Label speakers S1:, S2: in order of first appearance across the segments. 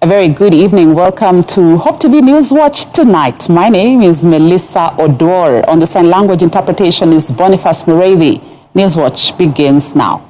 S1: A very good evening. Welcome to Hope TV News Watch tonight. My name is Melissa Odor. On the sign language interpretation is Boniface Mureithi. News Watch begins now.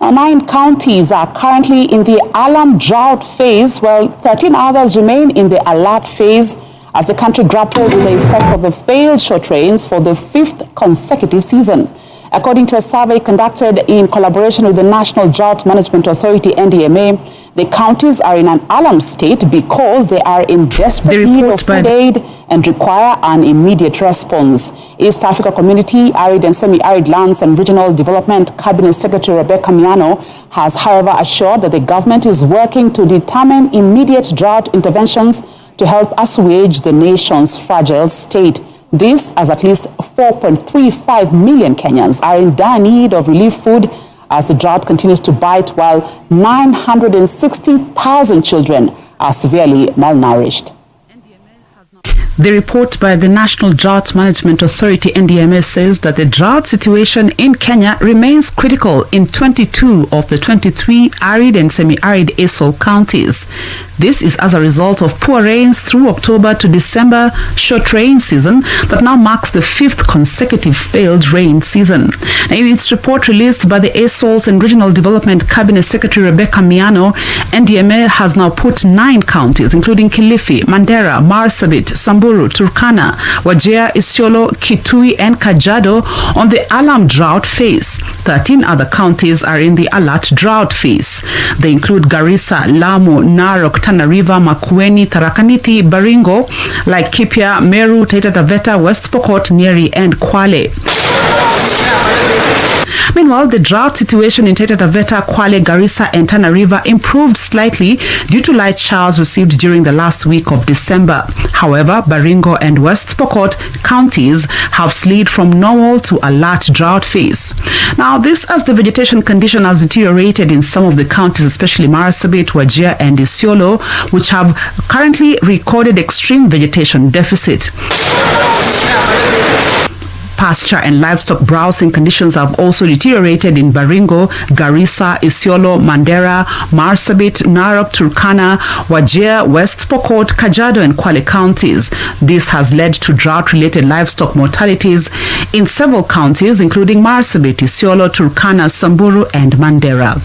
S1: Now, 9 counties are currently in the alarm drought phase, while 13 others remain in the alert phase as the country grapples with the effect of the failed short rains for the 5th consecutive season. According to a survey conducted in collaboration with the National Drought Management Authority, NDMA, the counties are in an alarm state because they are in desperate need of food aid and require an immediate response. East Africa Community, Arid and Semi-Arid Lands and Regional Development Cabinet Secretary Rebecca Miano has, however, assured that the government is working to determine immediate drought interventions to help assuage the nation's fragile state. This, as at least 4.35 million Kenyans are in dire need of relief food as the drought continues to bite, while 960,000 children are severely malnourished. The report by the National Drought Management Authority, NDMA, says that the drought situation in Kenya remains critical in 22 of the 23 arid and semi-arid ASOL counties. This is as a result of poor rains through October to December short rain season that now marks the 5th consecutive failed rain season. In its report released by the ASOLs and Regional Development Cabinet Secretary Rebecca Miano, NDMA has now put 9 counties, including Kilifi, Mandera, Marsabit, Samburu, Turkana, Wajir, Isiolo, Kitui, and Kajiado on the alarm drought phase. 13 other counties are in the alert drought phase. They include Garissa, Lamu, Narok, Tana River, Makueni, Tharaka Nithi, Baringo, Laikipia, Meru, Taita Taveta, West Pokot, Nyeri, and Kwale. Meanwhile, the drought situation in Taita Taveta, Kwale, Garissa, and Tana River improved slightly due to light showers received during the last week of December. However, Baringo and West Pokot counties have slid from normal to alert drought phase. Now, this as the vegetation condition has deteriorated in some of the counties, especially Marsabit, Wajir, and Isiolo, which have currently recorded extreme vegetation deficit. Pasture and livestock browsing conditions have also deteriorated in Baringo, Garissa, Isiolo, Mandera, Marsabit, Narok, Turkana, Wajir, West Pokot, Kajiado, and Kwale counties. This has led to drought-related livestock mortalities in several counties, including Marsabit, Isiolo, Turkana, Samburu, and Mandera.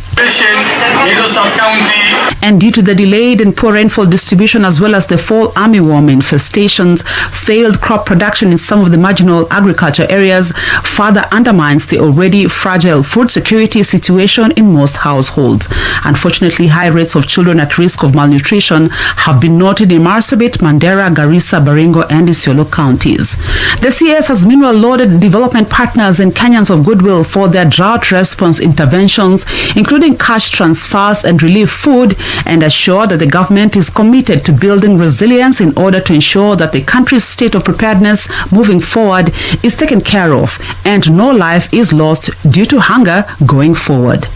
S1: And due to the delayed and poor rainfall distribution, as well as the fall armyworm infestations, failed crop production in some of the marginal agriculture areas further undermines the already fragile food security situation in most households. Unfortunately, high rates of children at risk of malnutrition have been noted in Marsabit, Mandera, Garissa, Baringo, and Isiolo counties. The CS has meanwhile lauded development partners and Kenyans of goodwill for their drought response interventions, including cash transfers and relief food, and assured that the government is committed to building resilience in order to ensure that the country's state of preparedness moving forward is taken care of and no life is lost due to hunger going forward.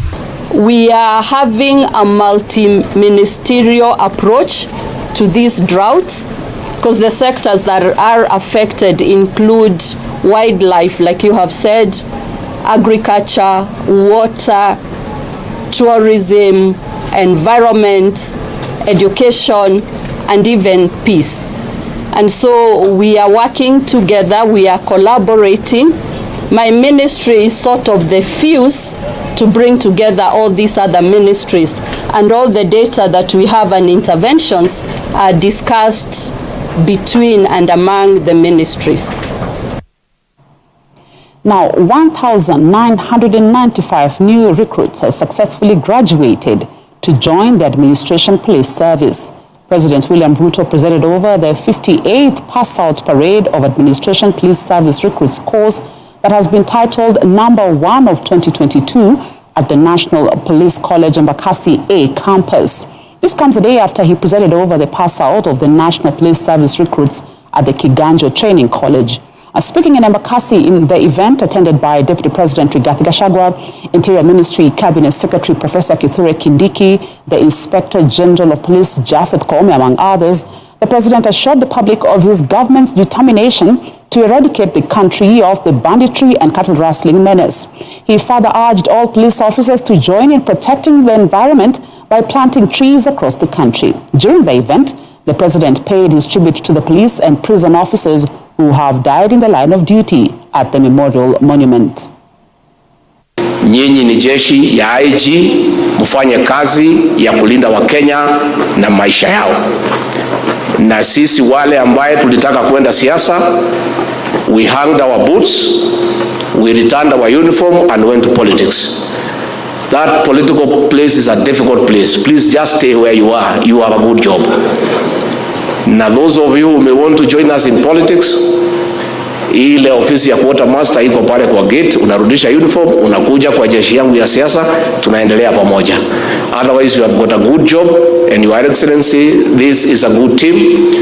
S2: We are having a multi-ministerial approach to this drought because the sectors that are affected include wildlife, like you have said, agriculture, water, tourism, environment, education, and even peace. And so we are working together, we are collaborating. My ministry is sort of the fuse to bring together all these other ministries, and all the data that we have and interventions are discussed between and among the ministries.
S1: Now, 1,995 new recruits have successfully graduated to join the Administration Police Service. President William Ruto presided over the 58th pass-out parade of Administration Police Service recruits course that has been titled Number 1 of 2022 at the National Police College Embakasi A campus. This comes a day after he presided over the pass-out of the National Police Service recruits at the Kiganjo Training College. Speaking in Embakasi in the event attended by Deputy President Rigathi Gachagua, Interior Ministry Cabinet Secretary Professor Kithure Kindiki, the Inspector General of Police Japhet Koome, among others, the President assured the public of his government's determination to eradicate the country of the banditry and cattle rustling menace. He further urged all police officers to join in protecting the environment by planting trees across the country. During the event, the president paid his tribute to the police and prison officers who have died in the line of duty at the memorial monument.
S3: Nyinyi ni jeshi ya IG, mfanye kazi ya kulinda Wakenya na maisha yao. Na sisi wale ambaye tulitaka kwenda siasa, we hanged our boots, we returned our uniform and went to politics. That political place is a difficult place. Please just stay where you are. You have a good job. Now those of you who may want to join us in politics, ile ofisi ya quartermaster iko pale kwa gate, unarudisha uniform, unakuja kwa jeshi yangu ya siasa, tunaendelea pamoja. Otherwise you have got a good job, and your excellency, this is a good team,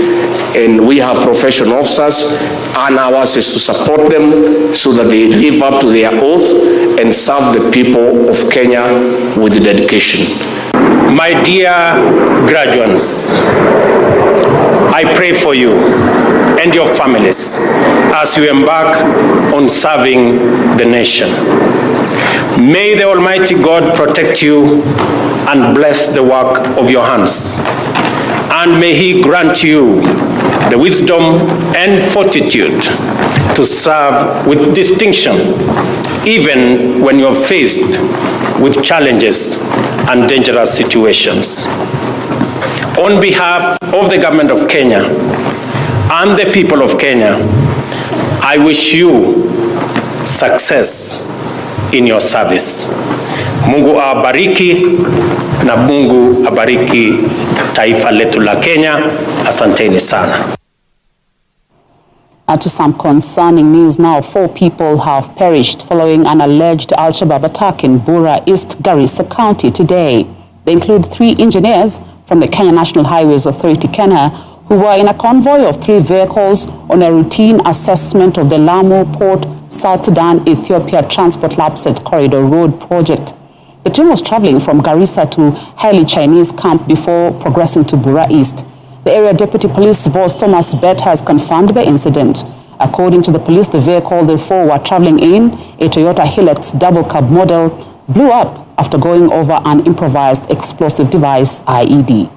S3: and we have professional officers, and ours is to support them so that they live up to their oath and serve the people of Kenya with dedication.
S4: My dear graduates, I pray for you and your families as you embark on serving the nation. May the Almighty God protect you and bless the work of your hands. And may He grant you the wisdom and fortitude to serve with distinction, even when you're faced with challenges and dangerous situations. On behalf of the government of Kenya and the people of Kenya, I wish you success in your service. Mungu awabariki na Mungu abariki taifa letu la Kenya. Asanteni sana.
S1: To some concerning news now, 4 people have perished following an alleged Al-Shabaab attack in Bura, East Garissa County today. They include 3 engineers from the Kenya National Highways Authority, Kenya, who were in a convoy of 3 vehicles on a routine assessment of the Lamu Port South Sudan Ethiopia Transport Lapset Corridor Road project. The team was traveling from Garissa to Haile Chinese camp before progressing to Bura East. The area deputy police boss Thomas Bett has confirmed the incident. According to the police, the vehicle the 4 were traveling in, a Toyota Hilux double cab model, blew up after going over an improvised explosive device, IED.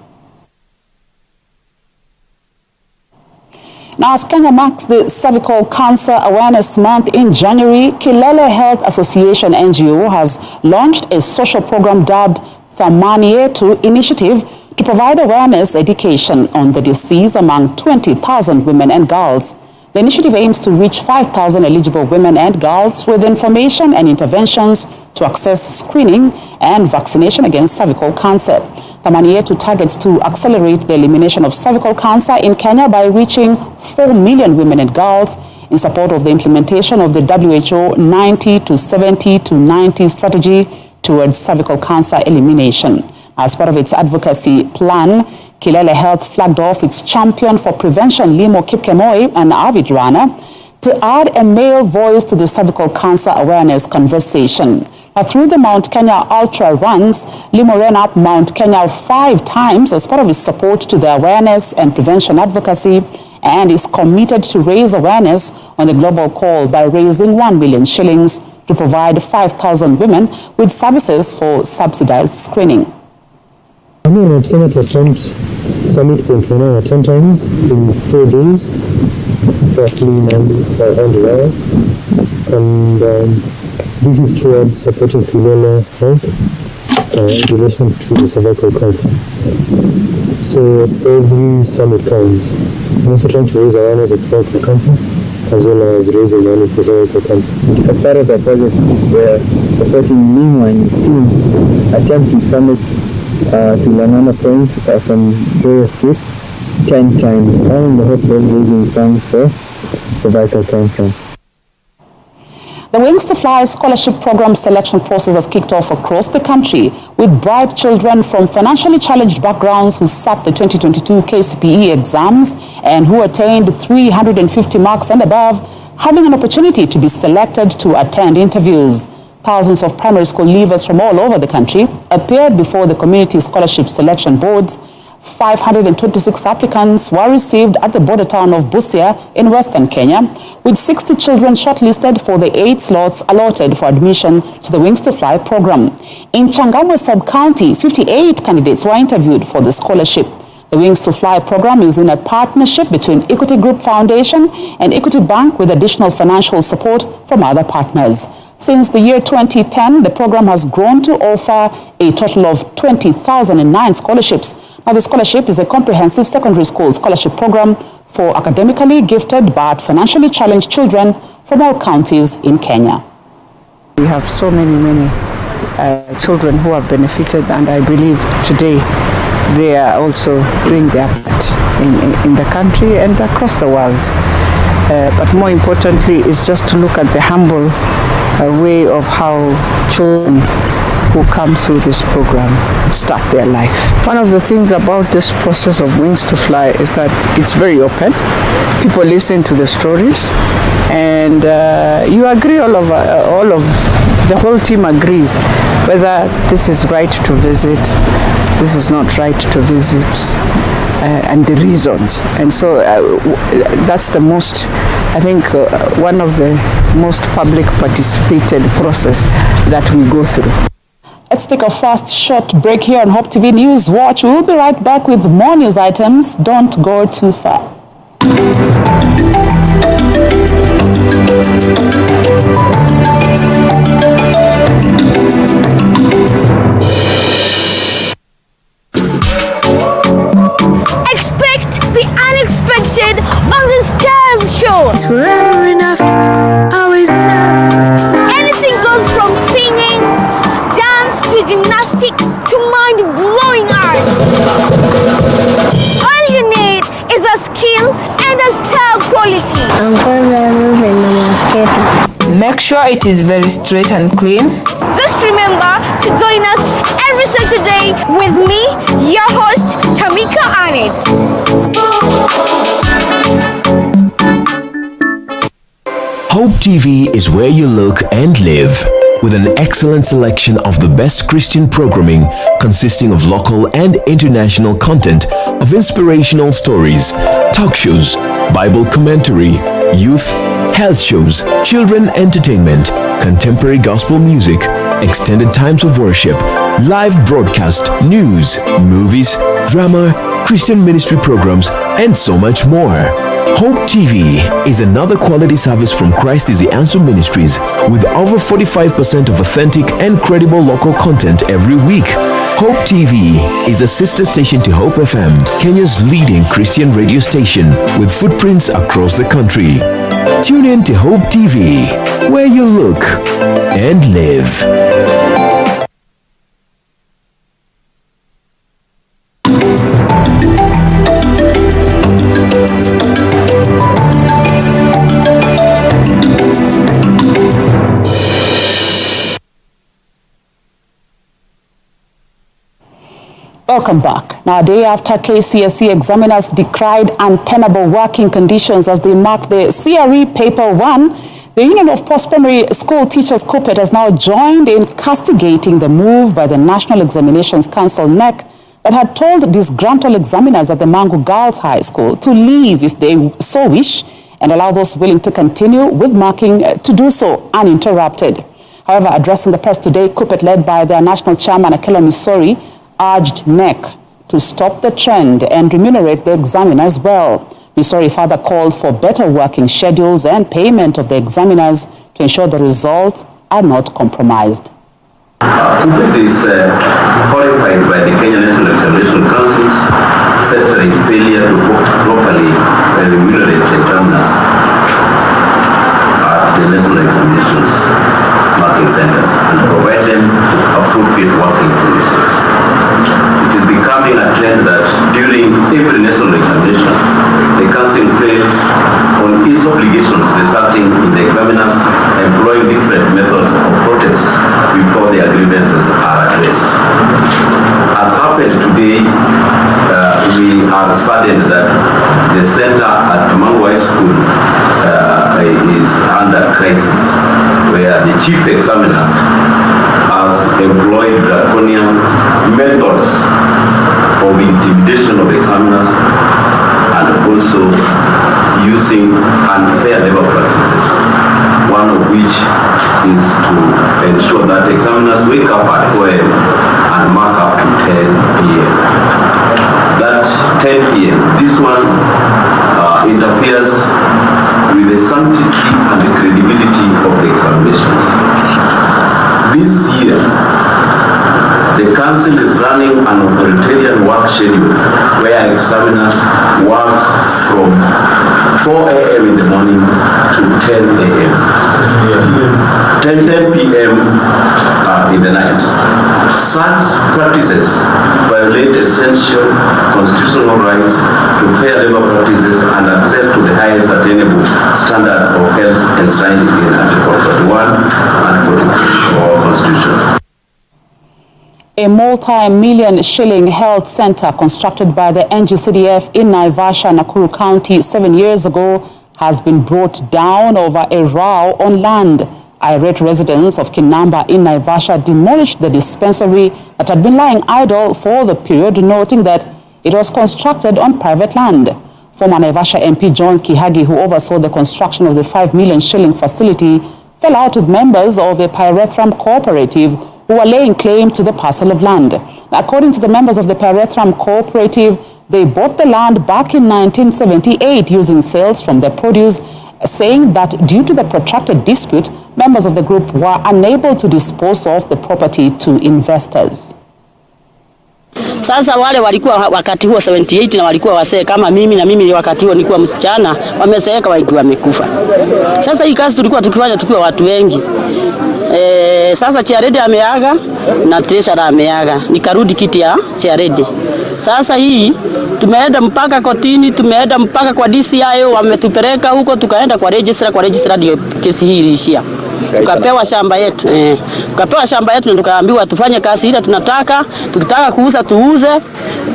S1: Now, as Kenya marks the Cervical Cancer Awareness Month in January, Kilele Health Association NGO has launched a social program dubbed Thamani Yetu Initiative to provide awareness education on the disease among 20,000 women and girls. The initiative aims to reach 5,000 eligible women and girls with information and interventions to access screening and vaccination against cervical cancer. Thamani Yetu targets to accelerate the elimination of cervical cancer in Kenya by reaching 4 million women and girls in support of the implementation of the WHO 90 to 70 to 90 strategy towards cervical cancer elimination. As part of its advocacy plan, Kilele Health flagged off its champion for prevention, Limo Kipkemoi, an avid runner, to add a male voice to the cervical cancer awareness conversation. Through the Mount Kenya Ultra Runs, Limo ran up Mount Kenya 5 times as part of its support to the awareness and prevention advocacy, and is committed to raise awareness on the global call by raising 1 million shillings to provide 5,000 women with services for subsidized screening.
S5: Mount Kenya to attempt Summit Point 10 times in 4 days, roughly 900 hours, and this is towards supporting Kilele Health in relation to cervical cancer. So every summit counts. I'm also trying to raise awareness of cervical cancer as well as raising money for cervical cancer.
S6: As part of the project, we're supporting Limo and his team attempt to summit to Lanana Point from various trips 10 times, all in the hopes of raising funds for cervical cancer.
S1: The Wings to Fly scholarship program selection process has kicked off across the country, with bright children from financially challenged backgrounds who sat the 2022 KCPE exams and who attained 350 marks and above having an opportunity to be selected to attend interviews. Thousands of primary school leavers from all over the country appeared before the community scholarship selection boards, 526 applicants were received at the border town of Busia in western Kenya, with 60 children shortlisted for the 8 slots allotted for admission to the Wings to Fly program. In Changamwe sub-county, 58 candidates were interviewed for the scholarship. The Wings to Fly program is in a partnership between Equity Group Foundation and Equity Bank, with additional financial support from other partners. Since the year 2010, the program has grown to offer a total of 20,009 scholarships. Now, the scholarship is a comprehensive secondary school scholarship program for academically gifted but financially challenged children from all counties in Kenya.
S7: We have so many children who have benefited, and I believe today they are also doing their part in the country and across the world. But more importantly is just to look at the humble way of how children who come through this program start their life. One of the things about this process of Wings to Fly is that it's very open. People listen to the stories, and you agree, all of the whole team agrees whether this is right to visit, this is not right to visit, and the reasons. And so that's the most, I think, one of the most public participated process that we go through.
S1: Let's take a first short break here on Hope TV News Watch. We'll be right back with more news items. Don't go too far.
S8: Expect the unexpected on the Stars Show.
S9: It's forever enough, always enough.
S8: Anything goes from singing, dance to gymnastics to mind-blowing art. All you need is a skill and a style quality.
S9: I'm going to the skater.
S10: Make sure it is very straight and clean.
S8: Just remember to join us every Saturday with me, your host, Tamika Arnett.
S11: Hope TV is where you look and live, with an excellent selection of the best Christian programming consisting of local and international content, of inspirational stories, talk shows, Bible commentary, youth, health shows, children entertainment, contemporary gospel music, extended times of worship, live broadcast, news, movies, drama, Christian ministry programs, and so much more. Hope TV is another quality service from Christ is the Answer Ministries, with over 45% of authentic and credible local content every week. Hope TV is a sister station to Hope FM, Kenya's leading Christian radio station, with footprints across the country. Tune in to Hope TV, where you look and live.
S1: Welcome back. Now, a day after KCSE examiners decried untenable working conditions as they mark the CRE Paper 1, the Union of Post-Primary School Teachers KUPPET has now joined in castigating the move by the National Examinations Council (NEC) that had told disgruntled examiners at the Mangu Girls High School to leave if they so wish, and allow those willing to continue with marking to do so uninterrupted. However, addressing the press today, KUPPET, led by their national chairman Akelo Misori, urged NEC to stop the trend and remunerate the examiners well. Misori further called for better working schedules and payment of the examiners to ensure the results are not compromised.
S12: KUPPET is horrified by the Kenya National Examination Council's festering failure to properly remunerate examiners at the National Examinations Marking Centers and provide them appropriate working conditions. It is becoming a trend that during every national examination, the council fails on its obligations, resulting in the examiners employing different methods of protest before their grievances are addressed. As happened today, we are saddened that the center at Mangu High School is under crisis, where the chief examiner has employed draconian methods of intimidation of examiners and also using unfair labor practices, one of which is to ensure that examiners wake up at 4 a.m. and mark up to 10 p.m. That 10 p.m., this one interferes with the sanctity and the credibility of the examinations. This year, the council is running an authoritarian work schedule where examiners work from 4 a.m. in the morning to 10 a.m. 10 p.m. In the night. Such practices violate essential constitutional rights to fair labor practices and access to the highest attainable standard of health enshrined in Article 41 and 43 of our Constitution.
S1: A multi-million shilling health center constructed by the NGCDF in Naivasha, Nakuru County 7 years ago has been brought down over a row on land. Irate residents of Kinamba in Naivasha demolished the dispensary that had been lying idle for the period, noting that it was constructed on private land. Former Naivasha MP John Kihagi, who oversaw the construction of the 5 million shilling facility, fell out with members of a pyrethrum cooperative who were laying claim to the parcel of land. According to the members of the pyrethrum cooperative, they bought the land back in 1978 using sales from their produce, saying that due to the protracted dispute, members of the group were unable to dispose of the property to investors.
S13: Sasa wale walikuwa wakati huo 78 na walikuwa wasee kama mimi, na mimi wakati huo nilikuwa msichana, wameseeka wakiwa wamekufa. Sasa hii kazi tulikuwa tukifanya tukiwa watu wengi. Sasa Chiarede ameaga na Treasurer ameaga, nikarudi kiti ya Chiarede. Sasa hii tumeenda mpaka kotini, tumeenda mpaka kwa DCI, wametupeleka huko, tukaenda kwa registrar ndio kesi hii ilishia. Tukapewa shamba yetu. Tukapewa shamba yetu na tukaambiwa tufanye kazi ile tunataka, tukitaka kuuza tuuze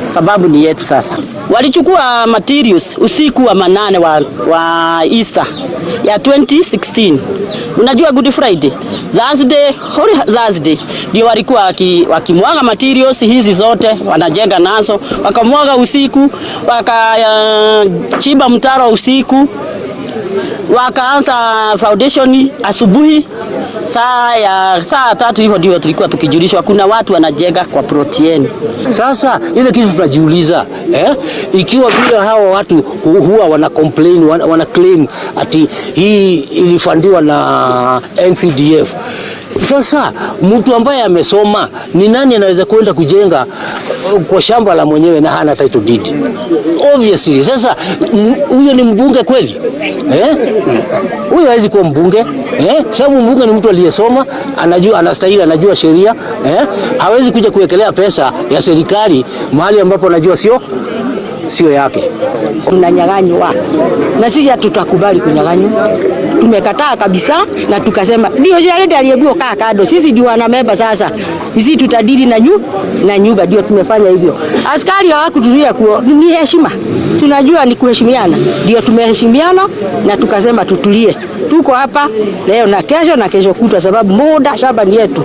S13: sababu ni yetu sasa. Walichukua materials usiku wa manane wa Easter ya 2016. Unajua Good Friday, Thursday, Holy Thursday, ndio walikuwa wakimwaga materials hizi zote, wanajenga nazo, wakamwaga usiku, wakachimba mtaro usiku, wakaanza foundation asubuhi. Saa 3 hivyo ndio tulikuwa tukijulishwa kuna watu wanajenga kwa protein.
S14: Sasa ile kitu tunajiuliza, ikiwa vile hao watu huwa wana complain, wana claim ati hii ilifundiwa na NCDF. Sasa mtu ambaye amesoma ni nani anaweza kwenda kujenga kwa shamba la mwenyewe na hana title deed? Obviously. Sasa huyo ni mbunge kweli? Huyo hawezi kuwa mbunge. Sababu mbunge ni mtu aliyesoma, anajua, anastahili, anajua sheria. Hawezi kuja kuwekelea pesa ya serikali mahali ambapo anajua sio yake.
S13: Mnanyang'anywa. Na sisi hatutakubali kunyang'anywa. Tumekataa kabisa na tukasema ndio Jared aliyebiwa kado. Sisi ndio wanamemba sasa. Sisi tutadili na nyumba, ndio tumefanya hivyo. Askari hawakutulia ni heshima. Si unajua ni kuheshimiana. Ndio tumeheshimiana na tukasema tutulie. Tuko hapa leo na kesho kutwa sababu muda shamba ni yetu.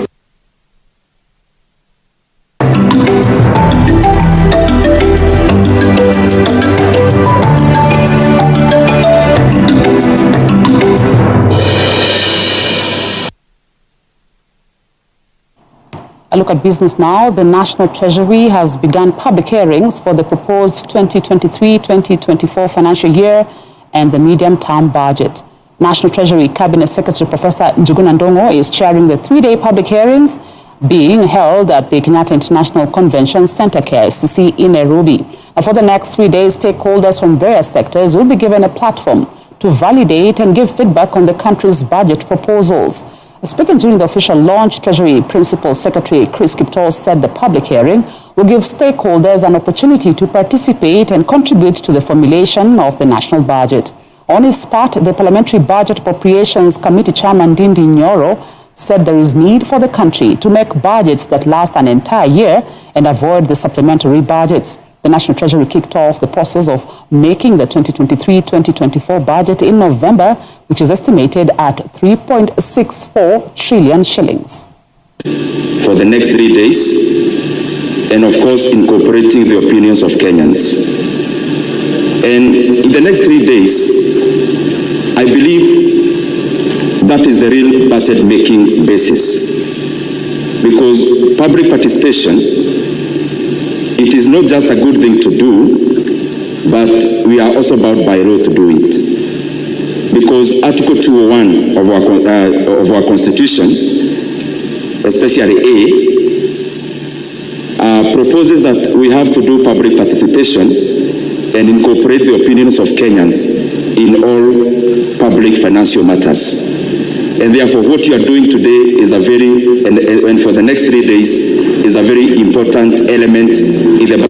S1: A look at business now. The National Treasury has begun public hearings for the proposed 2023-2024 financial year and the medium-term budget. National Treasury Cabinet Secretary Professor Njuguna Ndong'o is chairing the 3-day public hearings being held at the Kenyatta International Convention Center, KICC, in Nairobi. And for the next 3 days, stakeholders from various sectors will be given a platform to validate and give feedback on the country's budget proposals. Speaking during the official launch, Treasury Principal Secretary Chris Kiptoo said the public hearing will give stakeholders an opportunity to participate and contribute to the formulation of the national budget. On his part, the Parliamentary Budget Appropriations Committee Chairman Ndindi Nyoro said there is need for the country to make budgets that last an entire year and avoid the supplementary budgets. The National Treasury kicked off the process of making the 2023-2024 budget in November, which is estimated at 3.64 trillion shillings.
S15: For the next 3 days, and of course incorporating the opinions of Kenyans. And in the next 3 days, I believe that is the real budget making basis. Because public participation, it is not just a good thing to do, but we are also bound by law to do it. Because Article 201 of our Constitution, especially A, proposes that we have to do public participation and incorporate the opinions of Kenyans in all public financial matters. And therefore, what you are doing today is a very, and for the next 3 days, is a very important element in the.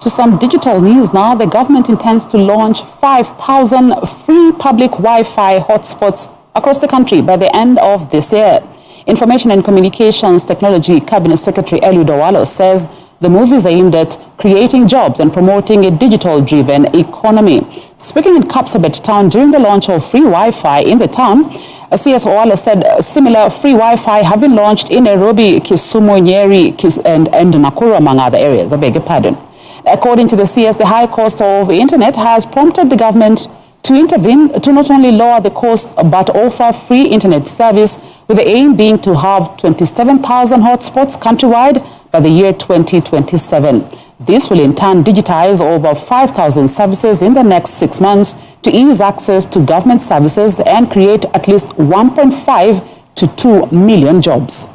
S1: To some digital news now, the government intends to launch 5,000 free public Wi-Fi hotspots across the country by the end of this year. Information and Communications Technology Cabinet Secretary Eliud Owalo says the move is aimed at creating jobs and promoting a digital-driven economy. Speaking in Kapsabet town during the launch of free Wi-Fi in the town, CS Owalo said similar free Wi-Fi have been launched in Nairobi, Kisumu, Nyeri, and Nakuru, among other areas. I beg your pardon. According to the CS, the high cost of internet has prompted the government to intervene to not only lower the costs but offer free internet service, with the aim being to have 27,000 hotspots countrywide by the year 2027. This will in turn digitize over 5,000 services in the next 6 months to ease access to government services and create at least 1.5 to 2 million jobs.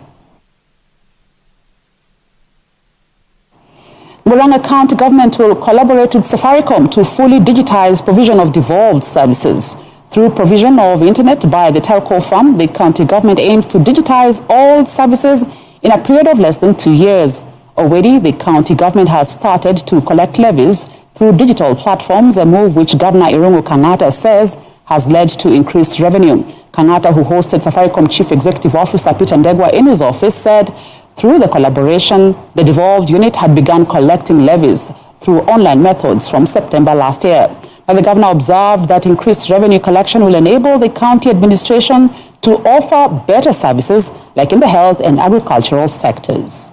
S1: Murang'a County Government will collaborate with Safaricom to fully digitize provision of devolved services. Through provision of internet by the telco firm, the county government aims to digitize all services in a period of less than 2 years. Already, the county government has started to collect levies through digital platforms, a move which Governor Irungu Kang'ata says has led to increased revenue. Kang'ata, who hosted Safaricom Chief Executive Officer Peter Ndegwa in his office, said through the collaboration, the devolved unit had begun collecting levies through online methods from September last year. Now, the governor observed that increased revenue collection will enable the county administration to offer better services like in the health and agricultural sectors.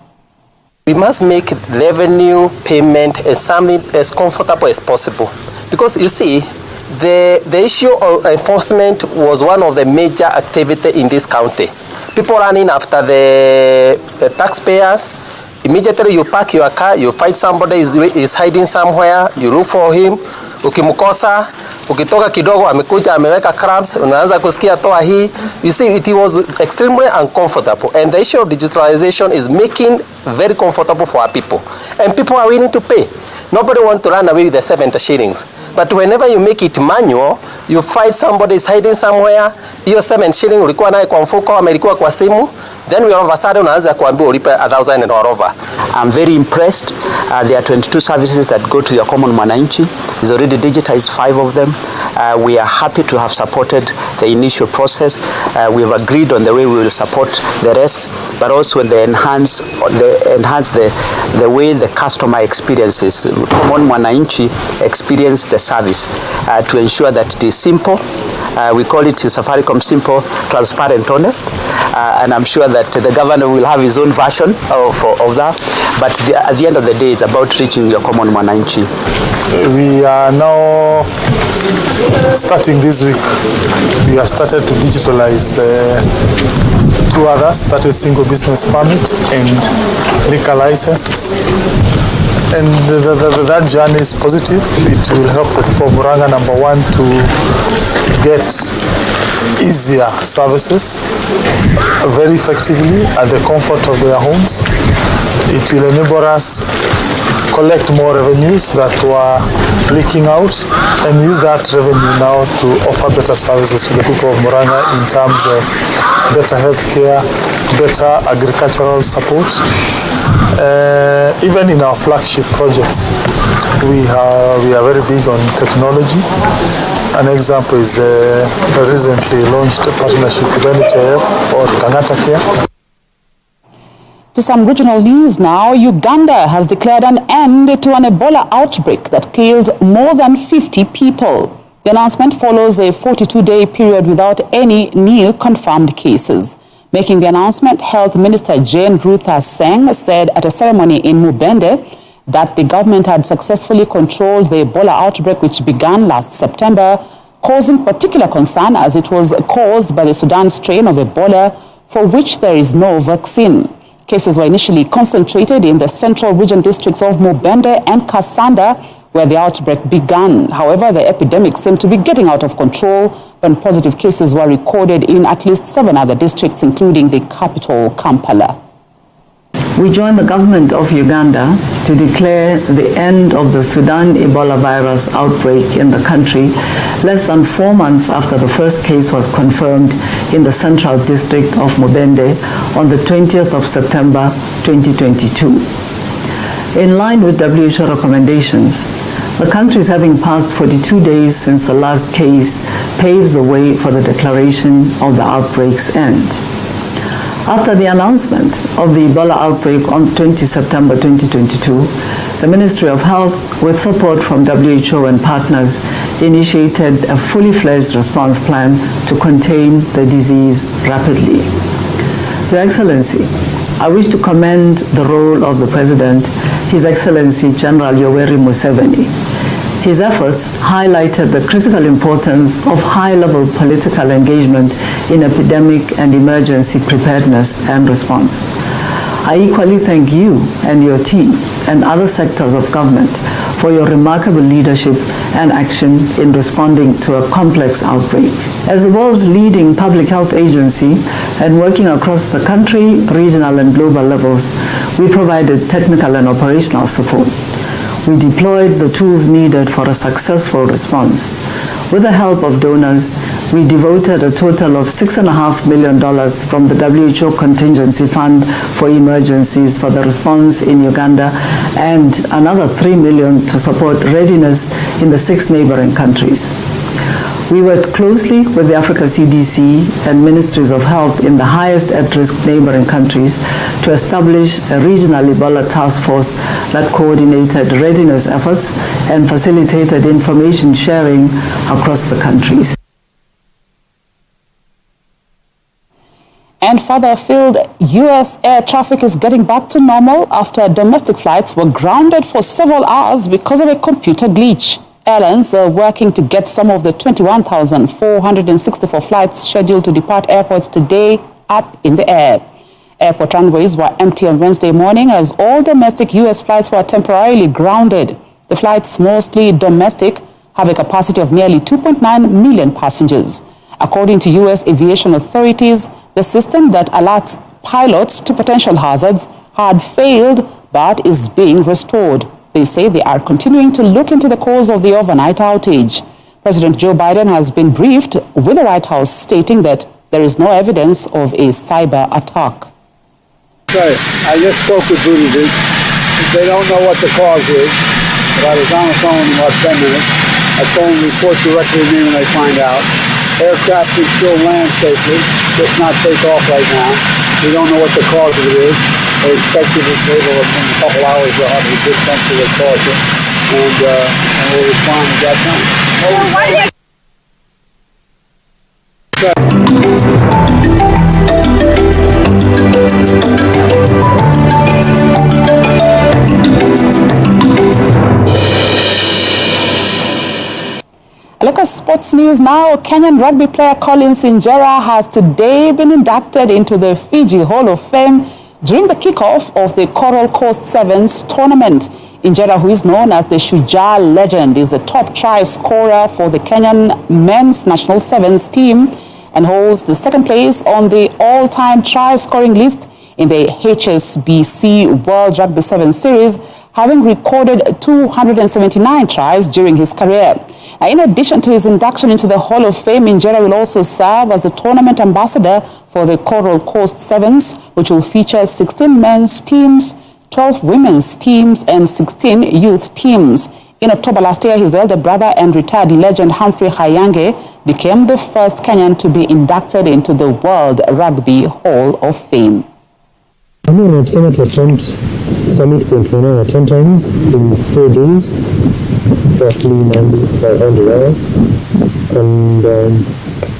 S16: We must make revenue payment as something as comfortable as possible. Because you see, the issue of enforcement was one of the major activities in this county. People running after the taxpayers. Immediately you park your car, you find somebody is hiding somewhere, you look for him, ukimkosa, ukitoka kidogo amekuja ameweka cramps, unaanza kusikia toa hii. You see, it was extremely uncomfortable, and the issue of digitalization is making very comfortable for our people, and people are willing to pay. Nobody wants to run away with the 70 shillings. But whenever you make it manual, you find somebody is hiding somewhere, hiyo 7 shilling ulikuwa naye kwa mfuko ama ilikuwa kwa simu, then we all of a sudden unaanza kuambiwa ulipe 1,000 and over.
S17: I'm very impressed. There are 22 services that go to your common mwananchi. He's already digitized 5 of them. We are happy to have supported the initial process. We have agreed on the way we will support the rest, but also enhance the way the customer experiences. Common mwananchi experience the service to ensure that it is simple. We call it Safaricom Simple, Transparent, Honest. And I'm sure that the governor will have his own version of that. But at the end of the day, it's about reaching your common mwananchi.
S18: We are now starting this week. We have started to digitalize 2 others, that is single business permit and liquor licenses. And that journey is positive. It will help the people of Murang'a, number one, to get easier services very effectively at the comfort of their homes. It will enable us collect more revenues that were leaking out and use that revenue now to offer better services to the people of Murang'a in terms of better health care, better agricultural support. Even in our flagship projects, we are very big on technology. An example is the recently launched partnership with NHIF or Kang'ata Care.
S1: To some regional news now, Uganda has declared an end to an Ebola outbreak that killed more than 50 people. The announcement follows a 42-day period without any new confirmed cases. Making the announcement, Health Minister Jane Ruth Aceng said at a ceremony in Mubende that the government had successfully controlled the Ebola outbreak, which began last September, causing particular concern as it was caused by the Sudan strain of Ebola, for which there is no vaccine. Cases were initially concentrated in the central region districts of Mubende and Kassanda, where the outbreak began. However, the epidemic seemed to be getting out of control when positive cases were recorded in at least 7 other districts, including the capital, Kampala.
S19: We joined the government of Uganda to declare the end of the Sudan Ebola virus outbreak in the country less than 4 months after the first case was confirmed in the central district of Mubende on the 20th of September 2022. In line with WHO recommendations, the country is having passed 42 days since the last case paves the way for the declaration of the outbreak's end. After the announcement of the Ebola outbreak on 20 September 2022, the Ministry of Health, with support from WHO and partners, initiated a fully fledged response plan to contain the disease rapidly. Your Excellency, I wish to commend the role of the President, His Excellency General Yoweri Museveni. His efforts highlighted the critical importance of high-level political engagement in epidemic and emergency preparedness and response. I equally thank you and your team and other sectors of government for your remarkable leadership and action in responding to a complex outbreak. As the world's leading public health agency and working across the country, regional and global levels, we provided technical and operational support. We deployed the tools needed for a successful response. With the help of donors, we devoted a total of $6.5 million from the WHO Contingency Fund for Emergencies for the response in Uganda and another $3 million to support readiness in the 6 neighboring countries. We worked closely with the Africa CDC and Ministries of Health in the highest at-risk neighboring countries to establish a regional Ebola task force that coordinated readiness efforts and facilitated information sharing across the countries.
S1: And further afield, U.S. air traffic is getting back to normal after domestic flights were grounded for several hours because of a computer glitch. Airlines are working to get some of the 21,464 flights scheduled to depart airports today up in the air. Airport runways were empty on Wednesday morning as all domestic U.S. flights were temporarily grounded. The flights, mostly domestic, have a capacity of nearly 2.9 million passengers. According to U.S. aviation authorities, the system that alerts pilots to potential hazards had failed but is being restored. They say they are continuing to look into the cause of the overnight outage. President Joe Biden has been briefed with the White House stating that there is no evidence of a cyber attack.
S20: Sorry, I just spoke with Buttigieg. They don't know what the cause is, but I was on the phone in about 10 minutes. I told them to report directly to me when they find out. Aircraft can still land safely, just not take off right now. We don't know what the cause of it is. They expect it to be able in a couple hours they'll have a good sense of the cause and we'll respond at that
S1: A look at sports news now. Kenyan rugby player Collins Injera has today been inducted into the Fiji Hall of Fame during the kickoff of the Coral Coast Sevens tournament. Injera, who is known as the Shujaa legend, is the top try scorer for the Kenyan men's national sevens team and holds the second place on the all-time try scoring list in the HSBC World Rugby Sevens Series, having recorded 279 tries during his career. Now, in addition to his induction into the Hall of Fame, Injera will also serve as the tournament ambassador for the Coral Coast Sevens, which will feature 16 men's teams, 12 women's teams, and 16 youth teams. In October last year, his elder brother and retired legend Humphrey Hayange became the first Kenyan to be inducted into the World Rugby Hall of Fame.
S5: I mean, it came to attempt Summit 10 times in 4 days, roughly 900 hours, and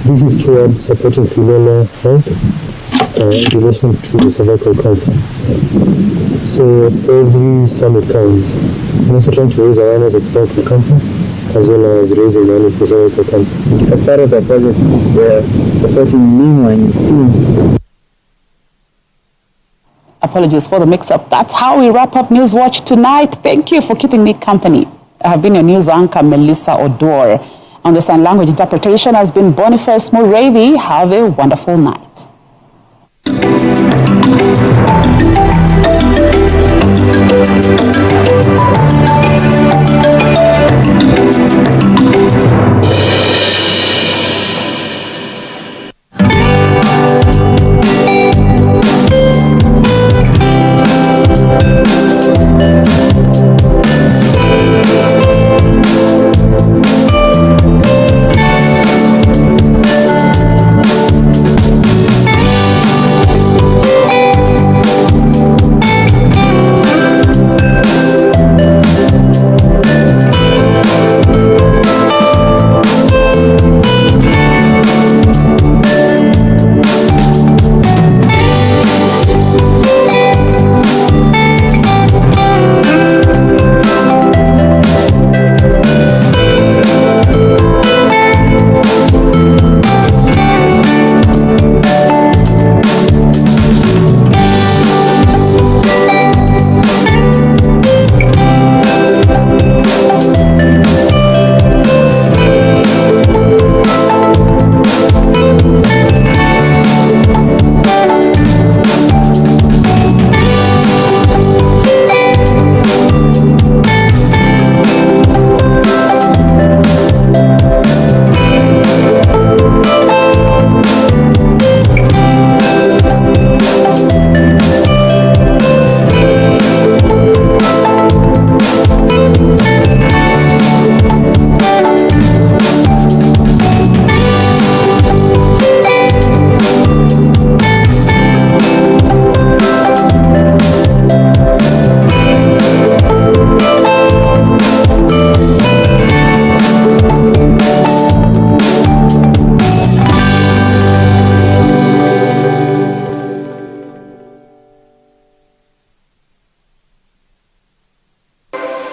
S5: this is toward supporting female health in relation to the cervical cancer. So every summit comes. I'm also trying to raise awareness of cervical cancer, as well as raising money for cervical cancer.
S6: As part of our project, we're supporting Meanwine's team.
S1: Apologies for the mix-up. That's how we wrap up Newswatch tonight. Thank you for keeping me company. I have been your news anchor, Melissa Odor. On the sign language interpretation has been Boniface Mureithi. Have a wonderful night.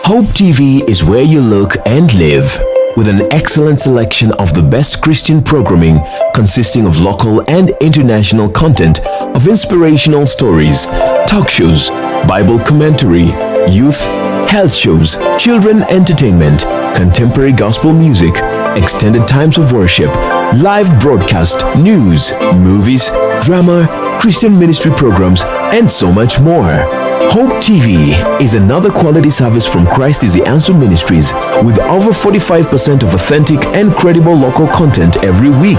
S11: Hope TV is where you look and live, with an excellent selection of the best Christian programming consisting of local and international content of inspirational stories, talk shows, Bible commentary, youth, health shows, children entertainment, contemporary gospel music, extended times of worship, live broadcast, news, movies, drama, Christian ministry programs, and so much more. Hope TV is another quality service from Christ is the Answer Ministries, with over 45% of authentic and credible local content every week.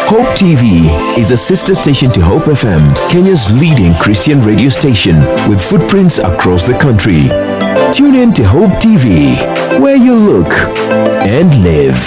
S11: Hope TV is a sister station to Hope FM, Kenya's leading Christian radio station, with footprints across the country. Tune in to Hope TV, where you look and live.